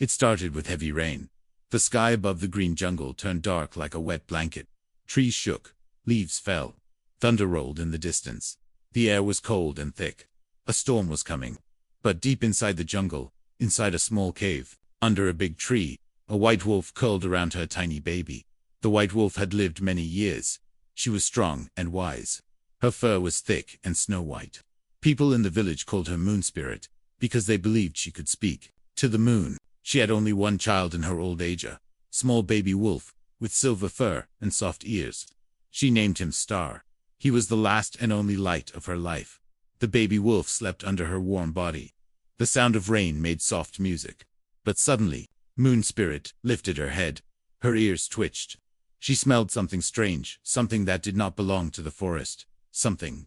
It started with heavy rain. The sky above the green jungle turned dark like a wet blanket. Trees shook, leaves fell. Thunder rolled in the distance. The air was cold and thick. A storm was coming. But deep inside the jungle, inside a small cave, under a big tree, a white wolf curled around her tiny baby. The white wolf had lived many years. She was strong and wise. Her fur was thick and snow-white. People in the village called her Moon Spirit, because they believed she could speak to the moon. She had only one child in her old age, a small baby wolf, with silver fur and soft ears. She named him Star. He was the last and only light of her life. The baby wolf slept under her warm body. The sound of rain made soft music. But suddenly, Moon Spirit lifted her head. Her ears twitched. She smelled something strange, something that did not belong to the forest. Something ...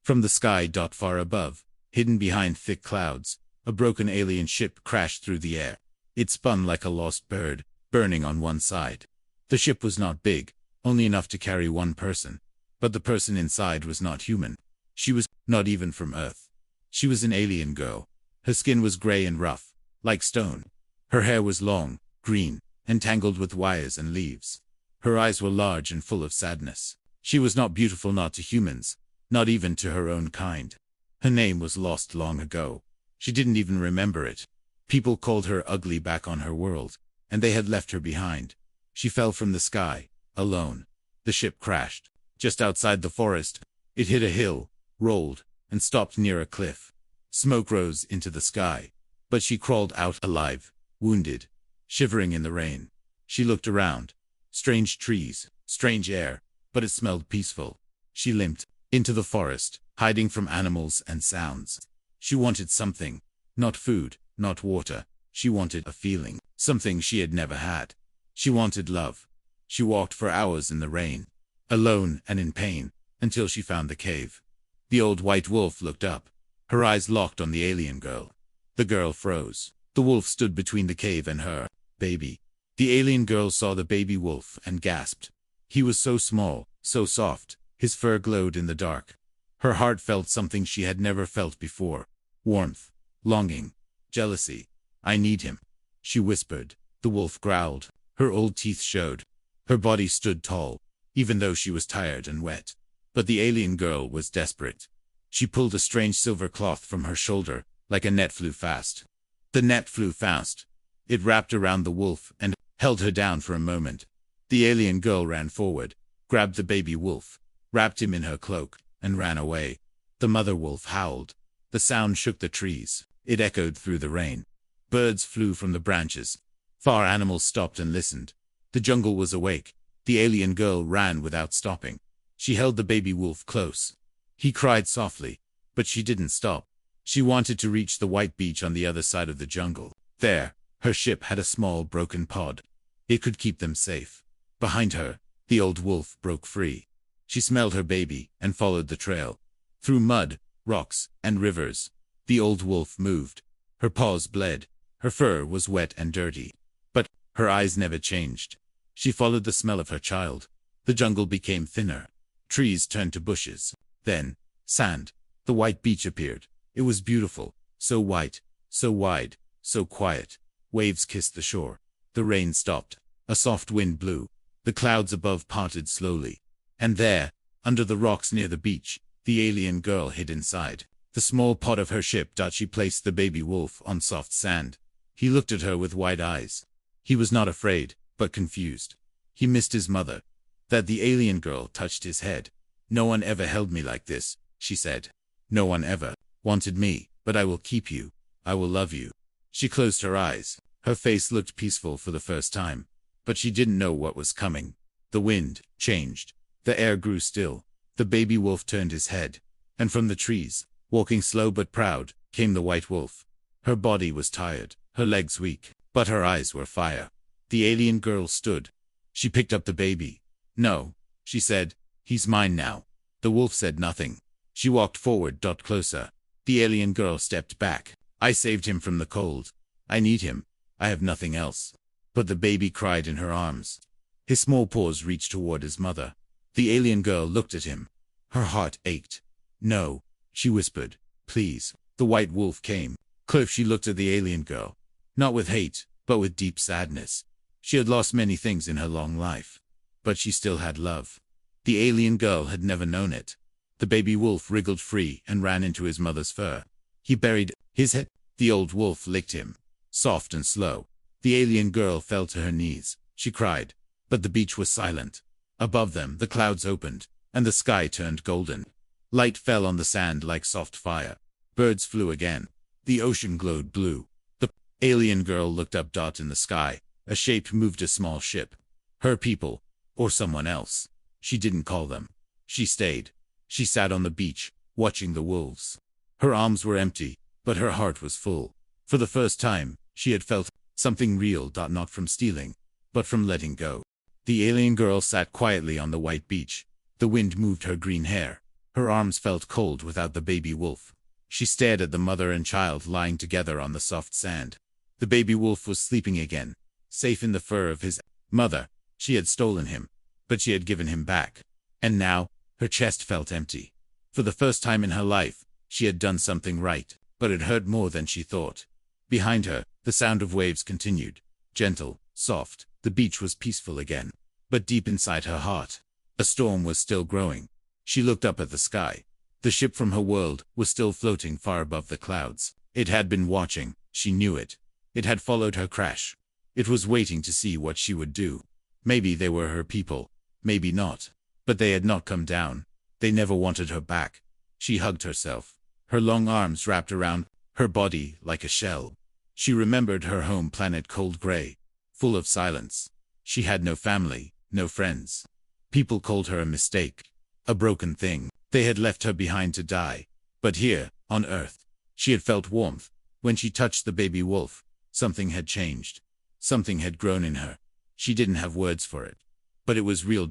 From the sky ... far above, hidden behind thick clouds, a broken alien ship crashed through the air. It spun like a lost bird, burning on one side. The ship was not big, only enough to carry one person. But the person inside was not human. She was not even from Earth. She was an alien girl. Her skin was gray and rough, like stone. Her hair was long, green, and tangled with wires and leaves. Her eyes were large and full of sadness. She was not beautiful, not to humans, not even to her own kind. Her name was lost long ago. She didn't even remember it. People called her ugly back on her world, and they had left her behind. She fell from the sky, alone. The ship crashed. Just outside the forest, it hit a hill, rolled, and stopped near a cliff. Smoke rose into the sky, but she crawled out alive, wounded, shivering in the rain. She looked around. Strange trees, strange air, but it smelled peaceful. She limped into the forest, hiding from animals and sounds. She wanted something, not food, not water. She wanted a feeling, something she had never had. She wanted love. She walked for hours in the rain, alone and in pain, until she found the cave. The old white wolf looked up. Her eyes locked on the alien girl. The girl froze. The wolf stood between the cave and her baby. The alien girl saw the baby wolf and gasped. He was so small, so soft. His fur glowed in the dark. Her heart felt something she had never felt before. Warmth, longing, jealousy. "I need him," she whispered. The wolf growled. Her old teeth showed. Her body stood tall, even though she was tired and wet. But the alien girl was desperate. She pulled a strange silver cloth from her shoulder, like a net flew fast. The net flew fast. It wrapped around the wolf and held her down for a moment. The alien girl ran forward, grabbed the baby wolf, wrapped him in her cloak, and ran away. The mother wolf howled. The sound shook the trees. It echoed through the rain. Birds flew from the branches. Far animals stopped and listened. The jungle was awake. The alien girl ran without stopping. She held the baby wolf close. He cried softly, but she didn't stop. She wanted to reach the white beach on the other side of the jungle. There, her ship had a small broken pod. It could keep them safe. Behind her, the old wolf broke free. She smelled her baby and followed the trail. Through mud, rocks, and rivers, the old wolf moved. Her paws bled. Her fur was wet and dirty. But her eyes never changed. She followed the smell of her child. The jungle became thinner. Trees turned to bushes. Then, sand. The white beach appeared. It was beautiful. So white, so wide, so quiet. Waves kissed the shore. The rain stopped. A soft wind blew. The clouds above parted slowly. And there, under the rocks near the beach, the alien girl hid inside the small pod of her ship. She placed the baby wolf on soft sand. He looked at her with wide eyes. He was not afraid, but confused. He missed his mother. That the alien girl touched his head. "No one ever held me like this," she said. "No one ever wanted me, but I will keep you. I will love you." She closed her eyes. Her face looked peaceful for the first time. But she didn't know what was coming. The wind changed. The air grew still. The baby wolf turned his head. And from the trees, walking slow but proud, came the white wolf. Her body was tired, her legs weak, but her eyes were fire. The alien girl stood. She picked up the baby. "No," she said. "He's mine now." The wolf said nothing. She walked forward. Closer. The alien girl stepped back. "I saved him from the cold. I need him. I have nothing else." But the baby cried in her arms. His small paws reached toward his mother. The alien girl looked at him. Her heart ached. "No," she whispered. "Please." The white wolf came. Close she looked at the alien girl. Not with hate, but with deep sadness. She had lost many things in her long life. But she still had love. The alien girl had never known it. The baby wolf wriggled free and ran into his mother's fur. He buried his head. The old wolf licked him. Soft and slow. The alien girl fell to her knees. She cried. But the beach was silent. Above them, the clouds opened, and the sky turned golden. Light fell on the sand like soft fire. Birds flew again. The ocean glowed blue. The alien girl looked up. In the sky, a shape moved, a small ship. Her people, or someone else. She didn't call them. She stayed. She sat on the beach, watching the wolves. Her arms were empty, but her heart was full. For the first time, she had felt something real. Not from stealing, but from letting go. The alien girl sat quietly on the white beach. The wind moved her green hair. Her arms felt cold without the baby wolf. She stared at the mother and child lying together on the soft sand. The baby wolf was sleeping again, safe in the fur of his mother. She had stolen him, but she had given him back. And now, her chest felt empty. For the first time in her life, she had done something right, but it hurt more than she thought. Behind her, the sound of waves continued. Gentle, soft, the beach was peaceful again. But deep inside her heart, a storm was still growing. She looked up at the sky. The ship from her world was still floating far above the clouds. It had been watching, she knew it. It had followed her crash. It was waiting to see what she would do. Maybe they were her people, maybe not. But they had not come down. They never wanted her back. She hugged herself. Her long arms wrapped around her body like a shell. She remembered her home planet, cold gray, full of silence. She had no family, no friends. People called her a mistake, a broken thing. They had left her behind to die. But here, on Earth, she had felt warmth. When she touched the baby wolf, something had changed. Something had grown in her. She didn't have words for it. But it was real.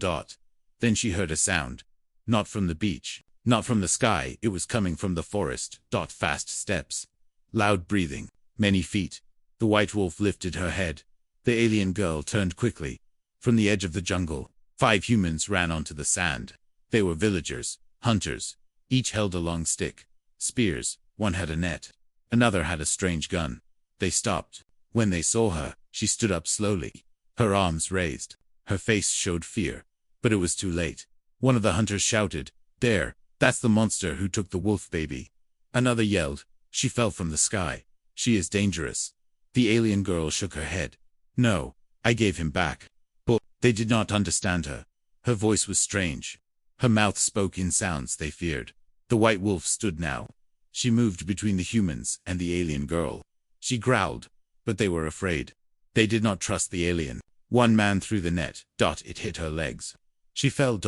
Then she heard a sound. Not from the beach, not from the sky, it was coming from the forest. Fast steps. Loud breathing. Many feet. The white wolf lifted her head. The alien girl turned quickly. From the edge of the jungle, 5 humans ran onto the sand. They were villagers, hunters. Each held a long stick. Spears. One had a net. Another had a strange gun. They stopped. When they saw her, she stood up slowly. Her arms raised. Her face showed fear. But it was too late. One of the hunters shouted, "There, that's the monster who took the wolf baby." Another yelled, "She fell from the sky. She is dangerous." The alien girl shook her head. "No, I gave him back." But they did not understand her. Her voice was strange. Her mouth spoke in sounds they feared. The white wolf stood now. She moved between the humans and the alien girl. She growled, but they were afraid. They did not trust the alien. One man threw the net. It hit her legs. She fell.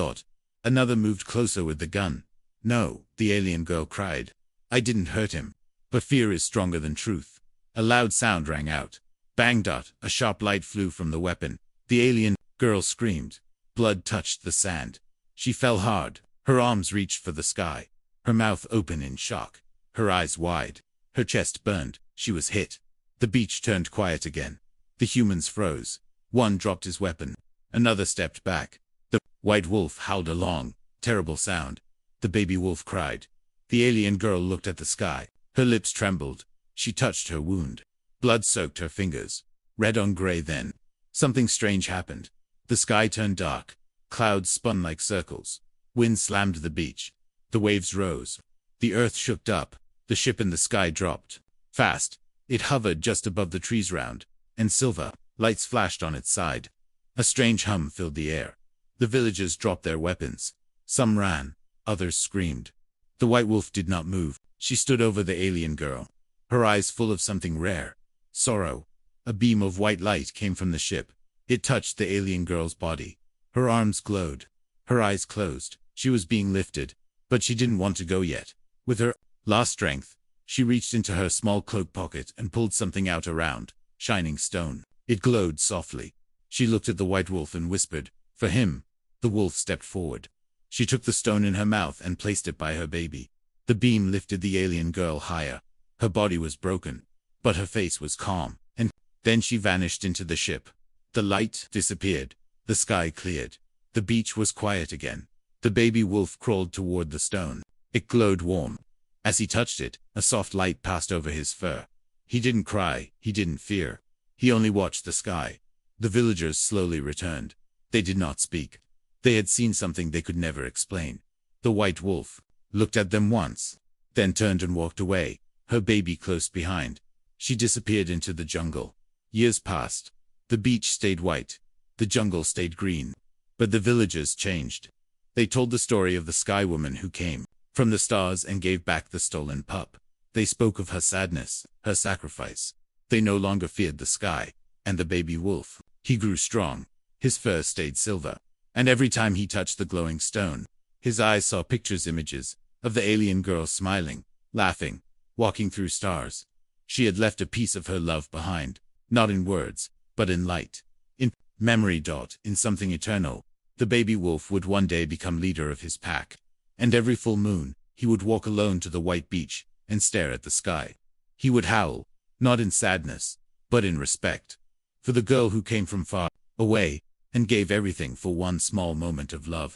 Another moved closer with the gun. "No," the alien girl cried. "I didn't hurt him." But fear is stronger than truth. A loud sound rang out. Bang. A sharp light flew from the weapon. The alien girl screamed. Blood touched the sand. She fell hard. Her arms reached for the sky. Her mouth open in shock. Her eyes wide. Her chest burned. She was hit. The beach turned quiet again. The humans froze. One dropped his weapon. Another stepped back. The white wolf howled a long, terrible sound. The baby wolf cried. The alien girl looked at the sky. Her lips trembled. She touched her wound. Blood soaked her fingers. Red on gray. Then something strange happened. The sky turned dark. Clouds spun like circles. Wind slammed the beach. The waves rose. The earth shook up. The ship in the sky dropped. Fast. It hovered just above the trees round, and silver lights flashed on its side. A strange hum filled the air. The villagers dropped their weapons. Some ran. Others screamed. The white wolf did not move. She stood over the alien girl. Her eyes full of something rare. Sorrow. A beam of white light came from the ship. It touched the alien girl's body. Her arms glowed. Her eyes closed. She was being lifted. But she didn't want to go yet. With her last strength, she reached into her small cloak pocket and pulled something out, a round, shining stone. It glowed softly. She looked at the white wolf and whispered, "For him." The wolf stepped forward. She took the stone in her mouth and placed it by her baby. The beam lifted the alien girl higher. Her body was broken, but her face was calm, and then she vanished into the ship. The light disappeared. The sky cleared. The beach was quiet again. The baby wolf crawled toward the stone. It glowed warm. As he touched it, a soft light passed over his fur. He didn't cry, he didn't fear. He only watched the sky. The villagers slowly returned. They did not speak. They had seen something they could never explain. The white wolf looked at them once, then turned and walked away, her baby close behind. She disappeared into the jungle. Years passed. The beach stayed white. The jungle stayed green. But the villagers changed. They told the story of the sky woman who came from the stars and gave back the stolen pup. They spoke of her sadness, her sacrifice. They no longer feared the sky. And the baby wolf, he grew strong. His fur stayed silver. And every time he touched the glowing stone, his eyes saw images of the alien girl smiling, laughing, walking through stars. She had left a piece of her love behind, not in words, but in light, in memory. In something eternal. The baby wolf would one day become leader of his pack. And every full moon, he would walk alone to the white beach and stare at the sky. He would howl, not in sadness, but in respect, for the girl who came from far away and gave everything for one small moment of love.